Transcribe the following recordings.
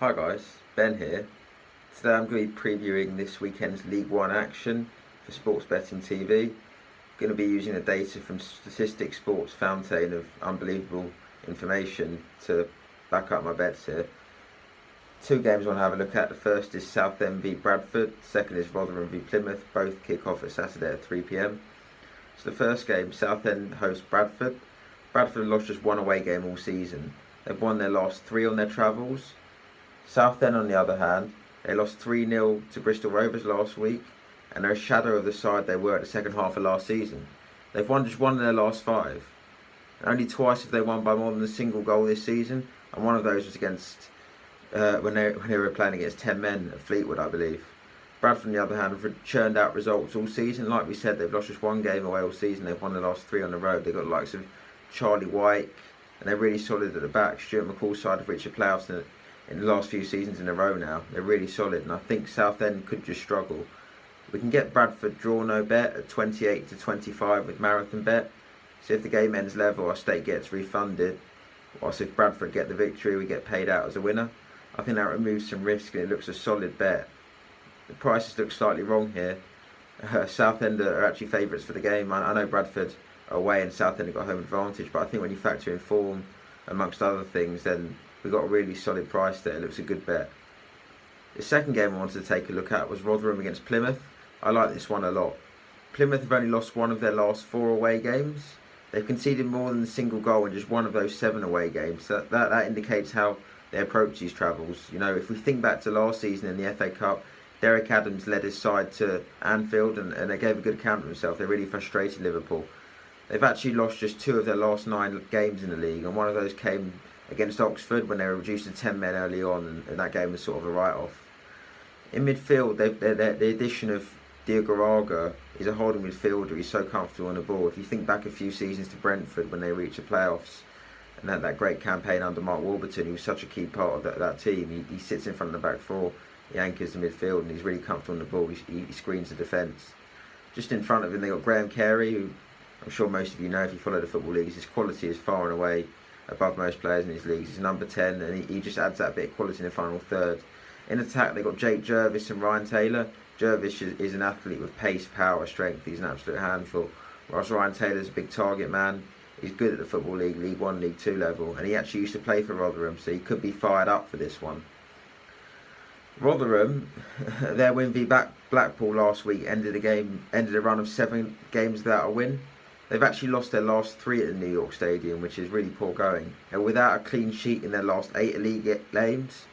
Hi guys, Ben here. Today I'm going to be previewing this weekend's League One action for Sports Betting TV. Going to be using the data from Statistics Sports Fountain of unbelievable information to back up my bets here. Two games I want to have a look at. The first is Southend v Bradford, second is Rotherham v Plymouth. Both kick off at Saturday at 3 p.m. So the first game, Southend hosts Bradford. Bradford have lost just one away game all season. They've won their last three on their travels. Southend, on the other hand, they lost 3-0 to Bristol Rovers last week, and they're a shadow of the side they were at the second half of last season. They've won just one of their last five. And only twice have they won by more than a single goal this season, and one of those was against when they were playing against 10 men at Fleetwood, I believe. Bradford, on the other hand, have churned out results all season. Like we said, they've lost just one game away all season. They've won the last three on the road. They've got the likes of Charlie White, and they're really solid at the back. Stuart McCall's side have reached the playoffs in the last few seasons in a row now. They're really solid, and I think Southend could just struggle. We can get Bradford draw no bet at 28 to 25 with Marathon Bet. So if the game ends level, our stake gets refunded. Whilst if Bradford get the victory, we get paid out as a winner. I think that removes some risk and it looks a solid bet. The prices look slightly wrong here. Southend are actually favourites for the game. I know Bradford are away and Southend have got home advantage, but I think when you factor in form amongst other things, then we've got a really solid price there. It looks a good bet. The second game I wanted to take a look at was Rotherham against Plymouth. I like this one a lot. Plymouth have only lost one of their last four away games. They've conceded more than a single goal in just one of those 7 away games. So that indicates how they approach these travels. You know, if we think back to last season in the FA Cup, Derek Adams led his side to Anfield and they gave a good account of themselves. They really frustrated Liverpool. They've actually lost just 2 of their last 9 games in the league, and one of those came against Oxford when they were reduced to 10 men early on, and that game was sort of a write-off. In midfield, the addition of Diagouraga is a holding midfielder. He's so comfortable on the ball. If you think back a few seasons to Brentford when they reached the playoffs, and that great campaign under Mark Warburton, he was such a key part of that team. He sits in front of the back four, he anchors the midfield, and he's really comfortable on the ball. He screens the defence. Just in front of him, they got Graham Carey, who I'm sure most of you know if you follow the football leagues. His quality is far and away above most players in his leagues. He's number 10, and he just adds that bit of quality in the final third. In attack, they've got Jake Jervis and Ryan Taylor. Jervis is an athlete with pace, power, strength. He's an absolute handful. Whilst Ryan Taylor's a big target man. He's good at the Football League, League 1, League 2 level, and he actually used to play for Rotherham, so he could be fired up for this one. Rotherham, their win v Blackpool last week ended a run of 7 games without a win. They've actually lost their last 3 at the New York Stadium, which is really poor going. And without a clean sheet in their last 8 league games.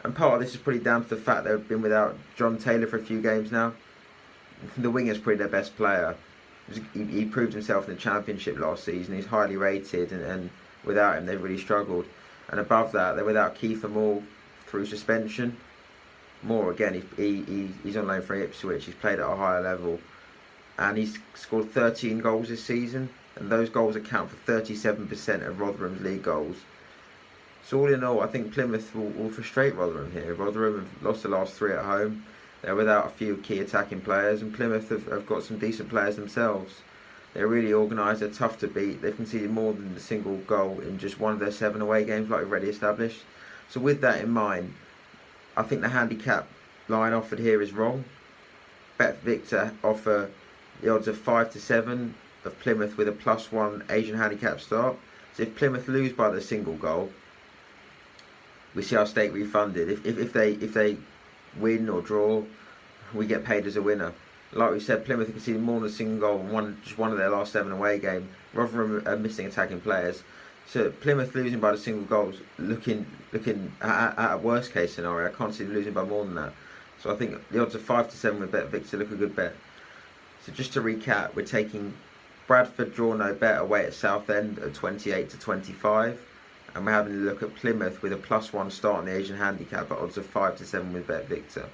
And part of this is probably down to the fact they've been without John Taylor for a few games now. The winger's probably their best player. He proved himself in the Championship last season. He's highly rated, and without him they've really struggled. And above that, they're without Kiefer Moore through suspension. Moore, again, he's on loan from Ipswich. He's played at a higher level. And he's scored 13 goals this season, and those goals account for 37% of Rotherham's league goals. So all in all, I think Plymouth will frustrate Rotherham here. Rotherham have lost the last 3 at home. They're without a few key attacking players, and Plymouth have got some decent players themselves. They're really organised, they're tough to beat. They've conceded more than a single goal in just one of their 7 away games, like we've already established. So with that in mind, I think the handicap line offered here is wrong. BetVictor offer the odds of 5 to 7 of Plymouth with a +1 Asian handicap start. So if Plymouth lose by the single goal, we see our stake refunded. If they win or draw, we get paid as a winner. Like we said, Plymouth have conceded more than a single goal in just one of their last 7 away games. Rotherham are missing attacking players. So Plymouth losing by the single goals, looking at a worst case scenario. I can't see them losing by more than that. So I think the odds of 5 to 7 with BetVictor look a good bet. So just to recap, we're taking Bradford draw no bet away at Southend at 28 to 25. And we're having a look at Plymouth with a +1 start on the Asian handicap at odds of 5 to 7 with BetVictor.